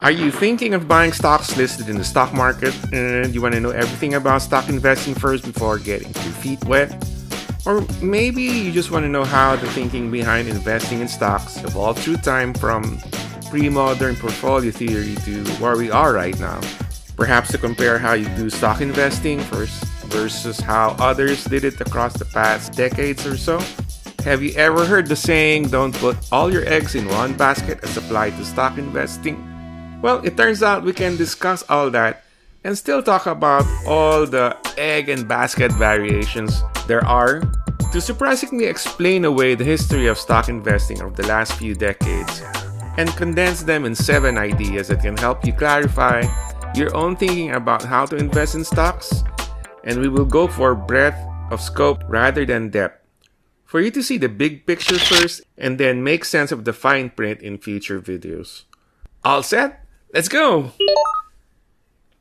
Are you thinking of buying stocks listed in the stock market and you want to know everything about stock investing first before getting your feet wet? Or maybe you just want to know how the thinking behind investing in stocks evolved through time from pre-modern portfolio theory to where we are right now. Perhaps to compare how you do stock investing first versus how others did it across the past decades or so. Have you ever heard the saying, don't put all your eggs in one basket as applied to stock investing? Well, it turns out we can discuss all that and still talk about all the egg and basket variations there are to surprisingly explain away the history of stock investing over the last few decades and condense them in 7 ideas that can help you clarify your own thinking about how to invest in stocks. And we will go for breadth of scope rather than depth, for you to see the big picture first and then make sense of the fine print in future videos. All set? Let's go!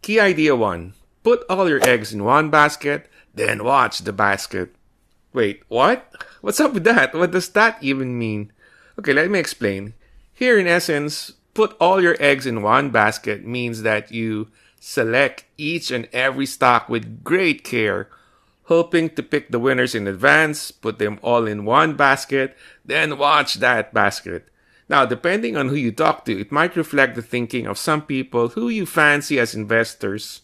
Key idea 1. Put all your eggs in one basket, then watch the basket. Wait, what? What's up with that? What does that even mean? Okay, let me explain. Here, in essence, put all your eggs in one basket means that you select each and every stock with great care, hoping to pick the winners in advance, put them all in one basket, then watch that basket. Now, depending on who you talk to, it might reflect the thinking of some people who you fancy as investors,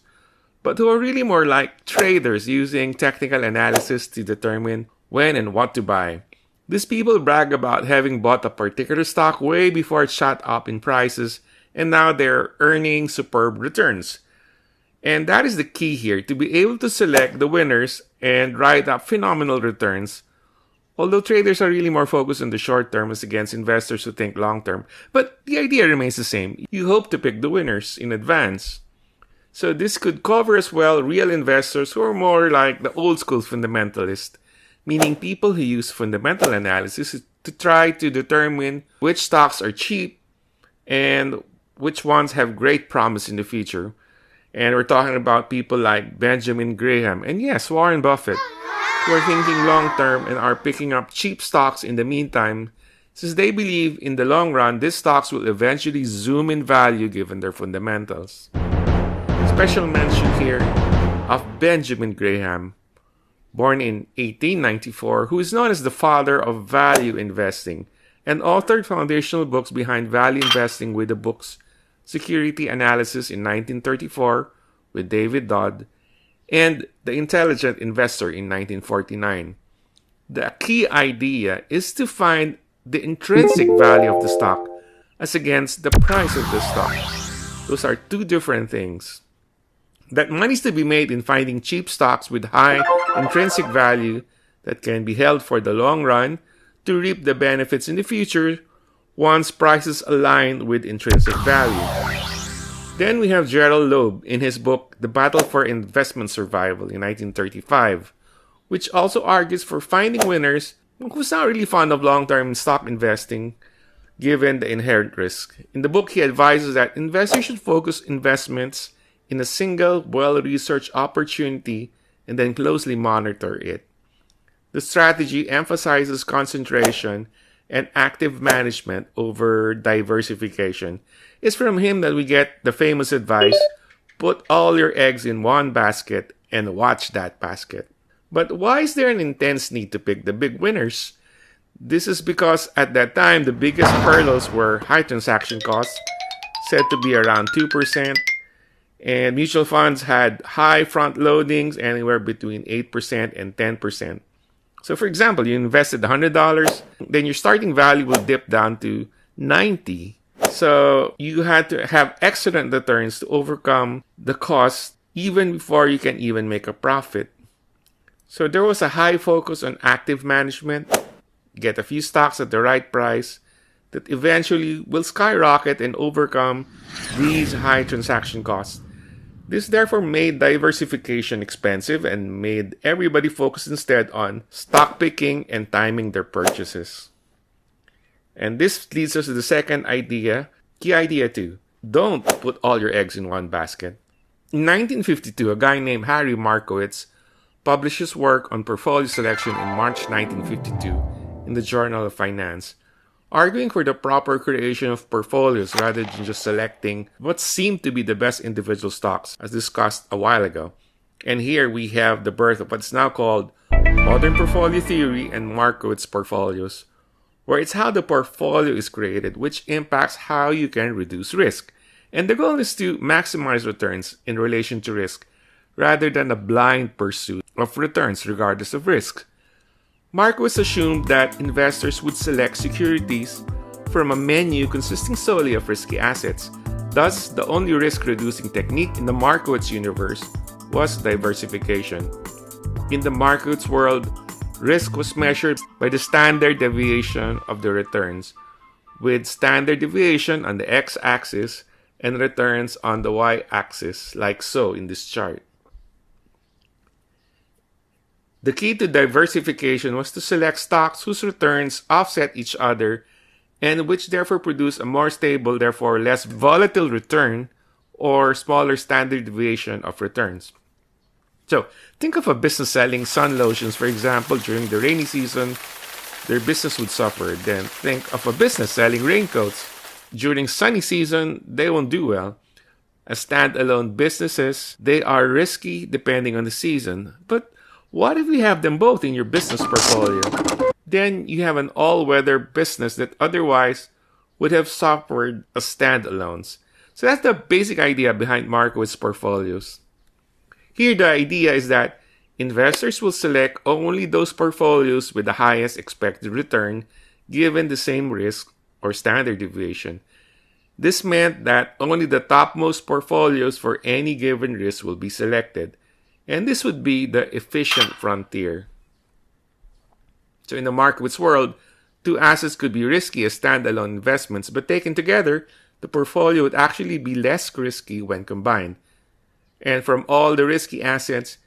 but who are really more like traders using technical analysis to determine when and what to buy. These people brag about having bought a particular stock way before it shot up in prices, and now they're earning superb returns. And that is the key here, to be able to select the winners and write up phenomenal returns. Although traders are really more focused on the short term as against investors who think long term. But the idea remains the same. You hope to pick the winners in advance. So this could cover as well real investors who are more like the old school fundamentalist, meaning people who use fundamental analysis to try to determine which stocks are cheap and which ones have great promise in the future. And we're talking about people like Benjamin Graham and yes, Warren Buffett, who are thinking long-term and are picking up cheap stocks in the meantime, since they believe in the long run, these stocks will eventually zoom in value given their fundamentals. Special mention here of Benjamin Graham, born in 1894, who is known as the father of value investing and authored foundational books behind value investing with the books Security Analysis in 1934 with David Dodd and The Intelligent Investor in 1949. The key idea is to find the intrinsic value of the stock as against the price of the stock. Those are two different things. That money is to be made in finding cheap stocks with high intrinsic value that can be held for the long run to reap the benefits in the future once prices align with intrinsic value. Then we have Gerald Loeb in his book, The Battle for Investment Survival in 1935, which also argues for finding winners who's not really fond of long-term stock investing, given the inherent risk. In the book, he advises that investors should focus investments in a single, well-researched opportunity and then closely monitor it. The strategy emphasizes concentration and active management over diversification. It's from him that we get the famous advice, put all your eggs in one basket and watch that basket. But why is there an intense need to pick the big winners? This is because at that time, the biggest hurdles were high transaction costs, said to be around 2%, and mutual funds had high front loadings anywhere between 8% and 10%. So for example, you invested $100, then your starting value will dip down to $90. So you had to have excellent returns to overcome the cost even before you can even make a profit. So there was a high focus on active management, get a few stocks at the right price that eventually will skyrocket and overcome these high transaction costs. This therefore made diversification expensive and made everybody focus instead on stock picking and timing their purchases. And this leads us to the second idea, key idea 2. Don't put all your eggs in one basket. In 1952, a guy named Harry Markowitz published his work on portfolio selection in March 1952 in the Journal of Finance, arguing for the proper creation of portfolios rather than just selecting what seemed to be the best individual stocks, as discussed a while ago. And here we have the birth of what's now called modern portfolio theory and Markowitz portfolios, where it's how the portfolio is created which impacts how you can reduce risk. And the goal is to maximize returns in relation to risk rather than a blind pursuit of returns regardless of risk. Markowitz assumed that investors would select securities from a menu consisting solely of risky assets. Thus, the only risk-reducing technique in the Markowitz universe was diversification. In the Markowitz world, risk was measured by the standard deviation of the returns, with standard deviation on the x-axis and returns on the y-axis, like so in this chart. The key to diversification was to select stocks whose returns offset each other and which therefore produce a more stable, therefore less volatile return or smaller standard deviation of returns. So, think of a business selling sun lotions, for example, during the rainy season, their business would suffer. Then think of a business selling raincoats. During sunny season, they won't do well. As standalone businesses, they are risky depending on the season. But what if you have them both in your business portfolio? Then you have an all-weather business that otherwise would have suffered as standalones. So that's the basic idea behind Markowitz portfolios. Here the idea is that investors will select only those portfolios with the highest expected return given the same risk or standard deviation. This meant that only the topmost portfolios for any given risk will be selected. And this would be the efficient frontier. So in the Markowitz world, two assets could be risky as standalone investments, but taken together, the portfolio would actually be less risky when combined. And from all the risky assets,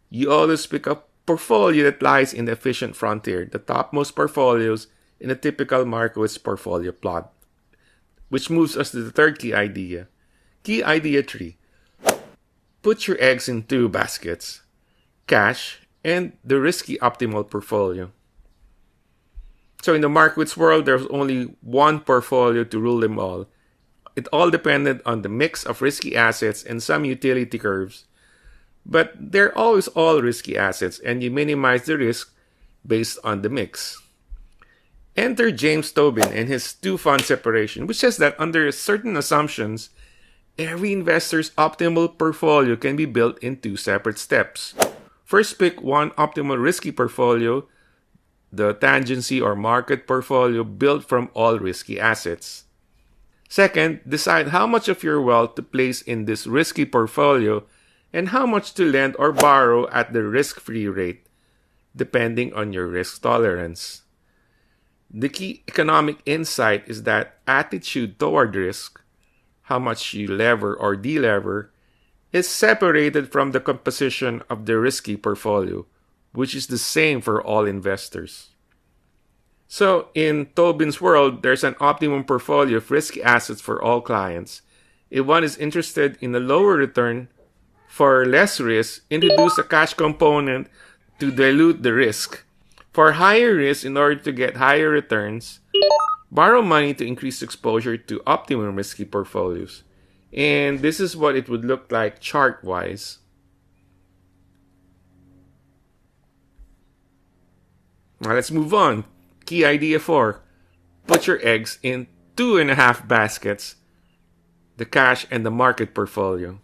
you always pick a portfolio that lies in the efficient frontier, the topmost portfolios in a typical Markowitz portfolio plot. Which moves us to the third key idea. Key idea 3. Put your eggs in two baskets, cash and the risky optimal portfolio. So in the Markowitz world, there's only one portfolio to rule them all. It all depended on the mix of risky assets and some utility curves. But they're always all risky assets and you minimize the risk based on the mix. Enter James Tobin and his two-fund separation, which says that under certain assumptions, every investor's optimal portfolio can be built in two separate steps. First, pick one optimal risky portfolio, the tangency or market portfolio built from all risky assets. Second, decide how much of your wealth to place in this risky portfolio and how much to lend or borrow at the risk-free rate, depending on your risk tolerance. The key economic insight is that attitude toward risk, how much you lever or delever, is separated from the composition of the risky portfolio, which is the same for all investors. So, in Tobin's world, there's an optimum portfolio of risky assets for all clients. If one is interested in a lower return for less risk, introduce a cash component to dilute the risk. For higher risk, in order to get higher returns, borrow money to increase exposure to optimum risky portfolios. And this is what it would look like chart-wise. Now let's move on. Key idea 4. Put your eggs in 2.5 baskets, the cash and the market portfolio.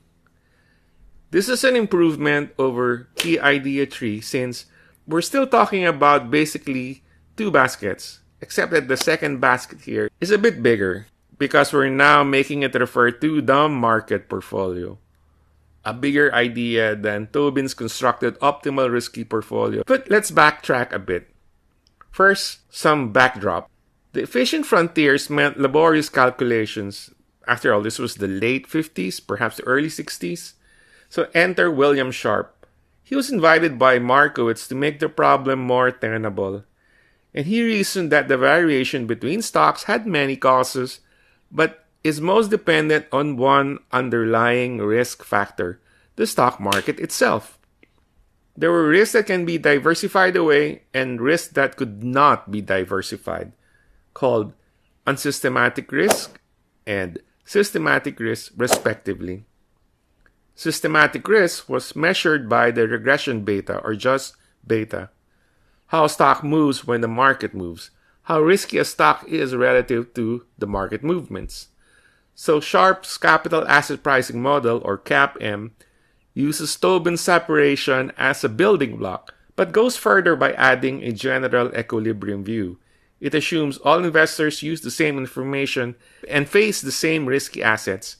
This is an improvement over key idea 3 since we're still talking about basically 2 baskets, except that the second basket here is a bit bigger because we're now making it refer to the market portfolio. A bigger idea than Tobin's constructed optimal risky portfolio. But let's backtrack a bit. First, some backdrop. The efficient frontiers meant laborious calculations. After all, this was the late 50s, perhaps the early 60s. So enter William Sharpe. He was invited by Markowitz to make the problem more tenable. And he reasoned that the variation between stocks had many causes, but is most dependent on one underlying risk factor, the stock market itself. There were risks that can be diversified away and risks that could not be diversified, called unsystematic risk, and systematic risk, respectively. Systematic risk was measured by the regression beta, or just beta. How a stock moves when the market moves. How risky a stock is relative to the market movements. So Sharpe's capital asset pricing model, or CAPM, uses Tobin separation as a building block, but goes further by adding a general equilibrium view. It assumes all investors use the same information and face the same risky assets.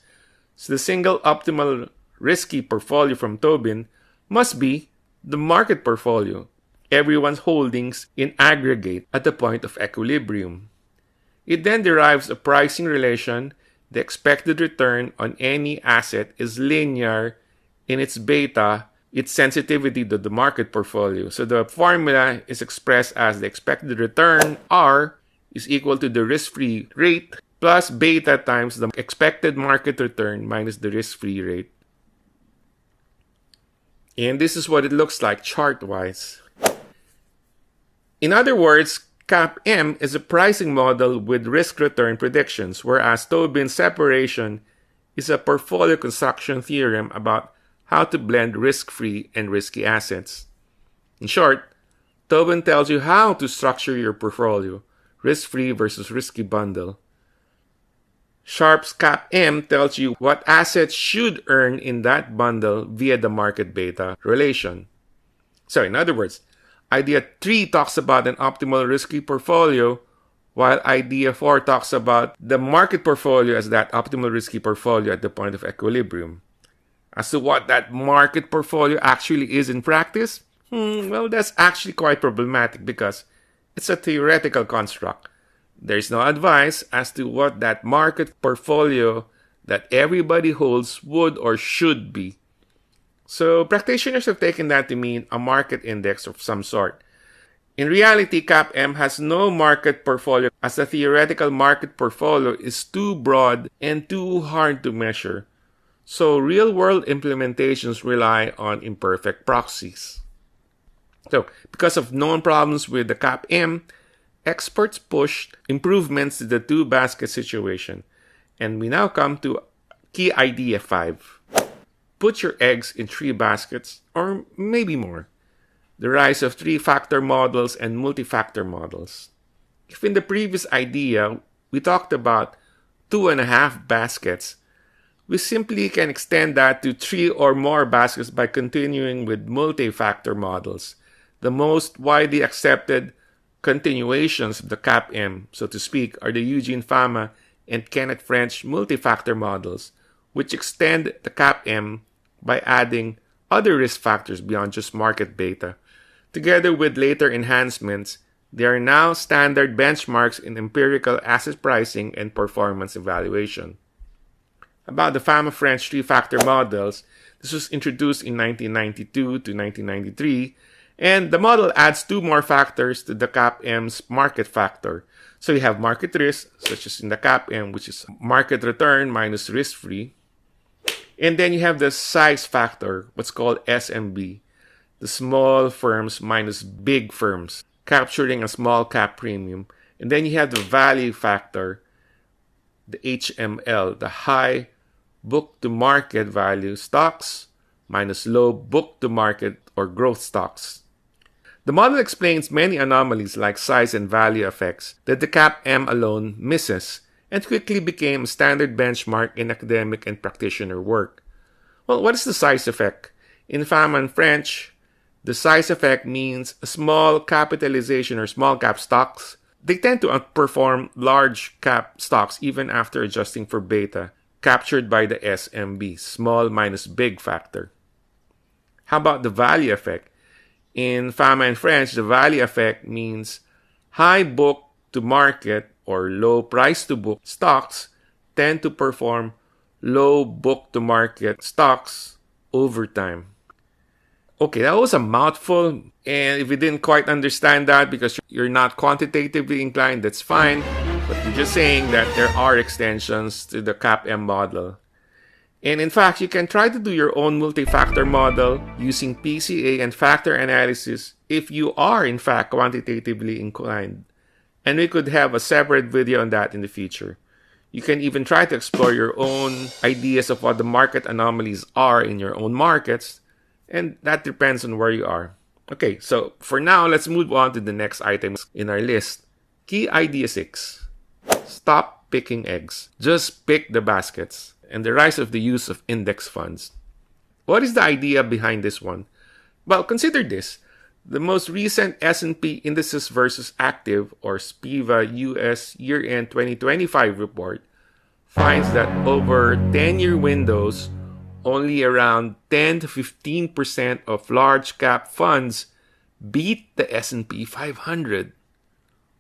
So the single optimal risky portfolio from Tobin must be the market portfolio, everyone's holdings in aggregate at the point of equilibrium. It then derives a pricing relation. The expected return on any asset is linear in its beta, its sensitivity to the market portfolio. So the formula is expressed as the expected return, R, is equal to the risk-free rate plus beta times the expected market return minus the risk-free rate. And this is what it looks like chart-wise. In other words, CAPM is a pricing model with risk-return predictions, whereas Tobin's separation is a portfolio construction theorem about how to blend risk-free and risky assets. In short, Tobin tells you how to structure your portfolio, risk-free versus risky bundle. Sharpe's CAPM tells you what assets should earn in that bundle via the market beta relation. So in other words, Idea 3 talks about an optimal risky portfolio, while Idea 4 talks about the market portfolio as that optimal risky portfolio at the point of equilibrium. As to what that market portfolio actually is in practice, well, that's actually quite problematic because it's a theoretical construct. There's no advice as to what that market portfolio that everybody holds would or should be. So practitioners have taken that to mean a market index of some sort. In reality, CAPM has no market portfolio as the theoretical market portfolio is too broad and too hard to measure. So real-world implementations rely on imperfect proxies. So because of known problems with the CAPM, experts pushed improvements to the two-basket situation. And we now come to key idea 5. Put your eggs in 3 baskets, or maybe more. The rise of 3-factor models and multi-factor models. If in the previous idea, we talked about 2.5 baskets, we simply can extend that to 3 or more baskets by continuing with multi-factor models. The most widely accepted continuations of the CAPM, so to speak, are the Eugene Fama and Kenneth French multi-factor models, which extend the CAPM by adding other risk factors beyond just market beta. Together with later enhancements, they are now standard benchmarks in empirical asset pricing and performance evaluation. About the Fama-French 3-factor models, this was introduced in 1992 to 1993, and the model adds 2 more factors to the CAPM's market factor. So you have market risk, such as in the CAPM, which is market return minus risk-free. And then you have the size factor, what's called SMB, the small firms minus big firms, capturing a small cap premium. And then you have the value factor, the HML, the high book-to-market value stocks minus low book-to-market or growth stocks. The model explains many anomalies like size and value effects that the CAPM alone misses, and quickly became a standard benchmark in academic and practitioner work. Well, what is the size effect? In Fama and French, the size effect means a small capitalization or small cap stocks. They tend to outperform large cap stocks even after adjusting for beta, captured by the SMB, small minus big factor. How about the value effect? In Fama and French, the value effect means high book to market or low price to book stocks tend to perform low book to market stocks over time. Okay, that was a mouthful, and if you didn't quite understand that because you're not quantitatively inclined, that's fine, but I'm just saying that there are extensions to the CAPM model. And in fact, you can try to do your own multi-factor model using PCA and factor analysis if you are in fact quantitatively inclined. And we could have a separate video on that in the future. You can even try to explore your own ideas of what the market anomalies are in your own markets, and that depends on where you are. Okay, so for now, let's move on to the next items in our list. Key idea 6. Stop picking eggs. Just pick the baskets. And the rise of the use of index funds. What is the idea behind this one? Well, consider this. The most recent S&P Indices versus Active, or SPIVA US Year-End 2025 report finds that over 10-year windows, only around 10 to 15% of large cap funds beat the S&P 500,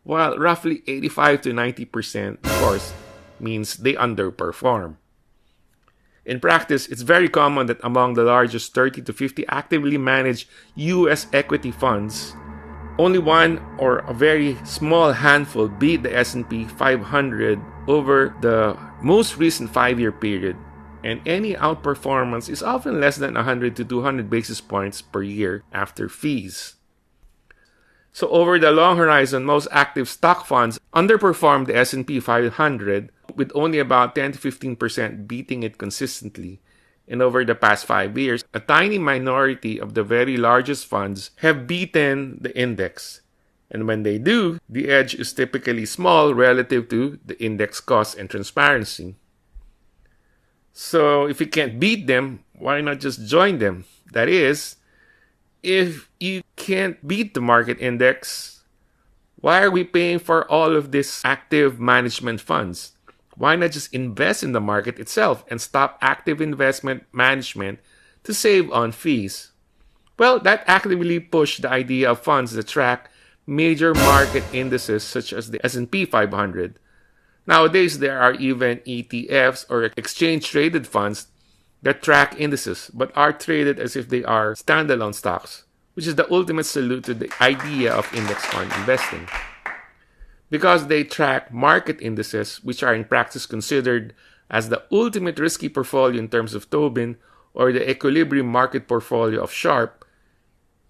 while roughly 85 to 90%, of course, means they underperform. In practice, it's very common that among the largest 30 to 50 actively managed US equity funds, only one or a very small handful beat the S&P 500 over the most recent 5-year period, and any outperformance is often less than 100 to 200 basis points per year after fees. So over the long horizon, most active stock funds underperformed the S&P 500, with only about 10 to 15% beating it consistently. And over the past 5 years, a tiny minority of the very largest funds have beaten the index. And when they do, the edge is typically small relative to the index cost and transparency. So if you can't beat them, why not just join them? That is, if you can't beat the market index, why are we paying for all of these active management funds? Why not just invest in the market itself and stop active investment management to save on fees? Well, that actively pushed the idea of funds that track major market indices such as the S&P 500. Nowadays, there are even ETFs or exchange-traded funds that track indices but are traded as if they are standalone stocks, which is the ultimate salute to the idea of index fund investing. Because they track market indices, which are in practice considered as the ultimate risky portfolio in terms of Tobin or the equilibrium market portfolio of Sharpe,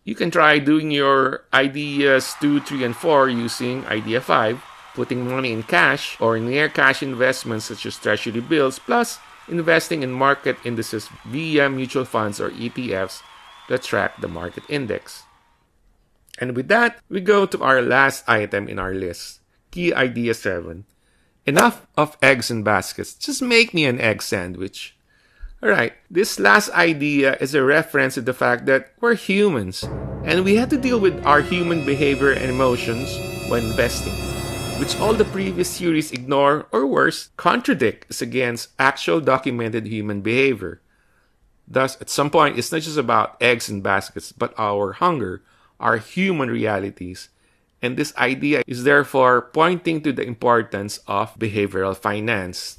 you can try doing your ideas 2, 3, and 4 using idea 5, putting money in cash or near cash investments such as treasury bills, plus investing in market indices via mutual funds or ETFs that track the market index. And with that, we go to our last item in our list. Key idea 7. Enough of eggs in baskets. Just make me an egg sandwich. Alright, this last idea is a reference to the fact that we're humans and we have to deal with our human behavior and emotions when investing, which all the previous theories ignore or worse, contradict against actual documented human behavior. Thus, at some point, it's not just about eggs in baskets, but our hunger, our human realities. And this idea is therefore pointing to the importance of behavioral finance.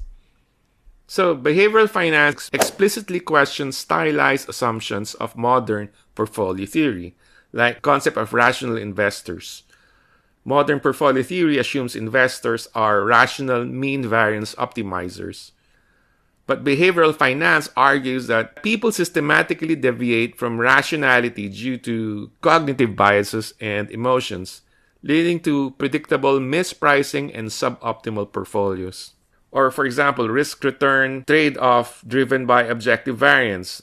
So, behavioral finance explicitly questions stylized assumptions of modern portfolio theory, like the concept of rational investors. Modern portfolio theory assumes investors are rational mean variance optimizers. But behavioral finance argues that people systematically deviate from rationality due to cognitive biases and emotions, leading to predictable mispricing and suboptimal portfolios. Or, for example, risk-return trade-off driven by objective variance.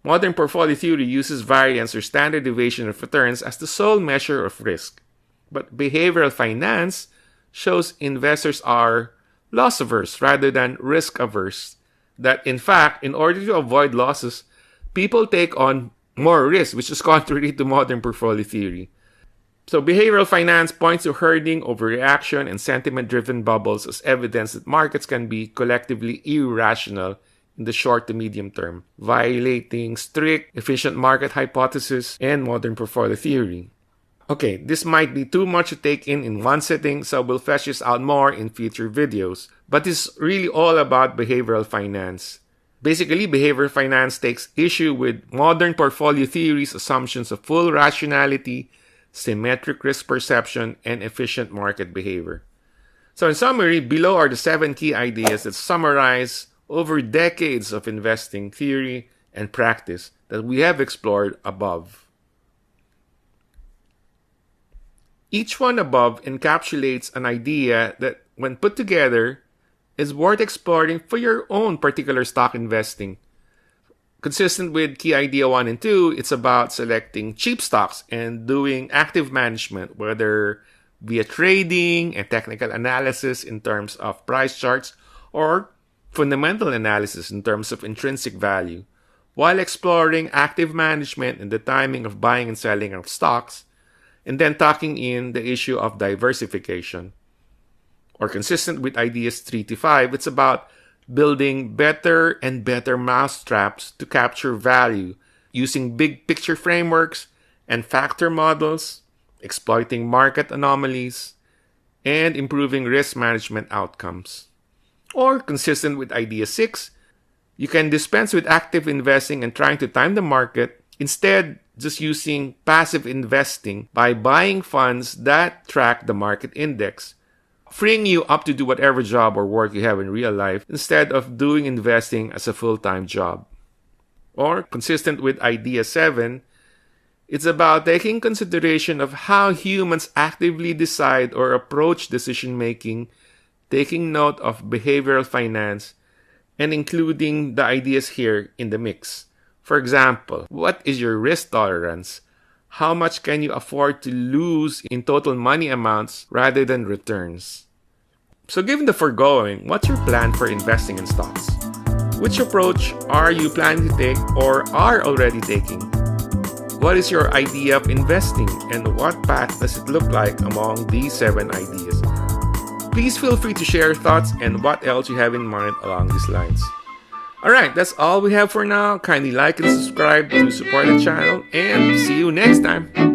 Modern portfolio theory uses variance or standard deviation of returns as the sole measure of risk. But behavioral finance shows investors are loss-averse rather than risk-averse. That, in fact, in order to avoid losses, people take on more risk, which is contrary to modern portfolio theory. So behavioral finance points to herding, overreaction, and sentiment-driven bubbles as evidence that markets can be collectively irrational in the short to medium term, violating strict, efficient market hypothesis and modern portfolio theory. Okay, this might be too much to take in one sitting, so we'll flesh this out more in future videos. But it's really all about behavioral finance. Basically, behavioral finance takes issue with modern portfolio theory's assumptions of full rationality, symmetric risk perception, and efficient market behavior. So in summary, below are the 7 key ideas that summarize over decades of investing theory and practice that we have explored above. Each one above encapsulates an idea that, when put together, is worth exploring for your own particular stock investing. Consistent with key idea 1 and 2, it's about selecting cheap stocks and doing active management, whether via trading and technical analysis in terms of price charts or fundamental analysis in terms of intrinsic value, while exploring active management and the timing of buying and selling of stocks, and then talking in the issue of diversification. Or consistent with ideas 3 to 5, it's about building better and better mousetraps to capture value using big picture frameworks and factor models, exploiting market anomalies, and improving risk management outcomes. Or consistent with idea 6, you can dispense with active investing and trying to time the market, instead just using passive investing by buying funds that track the market index, freeing you up to do whatever job or work you have in real life instead of doing investing as a full-time job. Or, consistent with idea 7, it's about taking consideration of how humans actively decide or approach decision-making, taking note of behavioral finance, and including the ideas here in the mix. For example, what is your risk tolerance? How much can you afford to lose in total money amounts rather than returns? So given the foregoing, what's your plan for investing in stocks? Which approach are you planning to take or are already taking? What is your idea of investing and what path does it look like among these 7 ideas? Please feel free to share your thoughts and what else you have in mind along these lines. Alright, that's all we have for now. Kindly like and subscribe to support the channel and see you next time.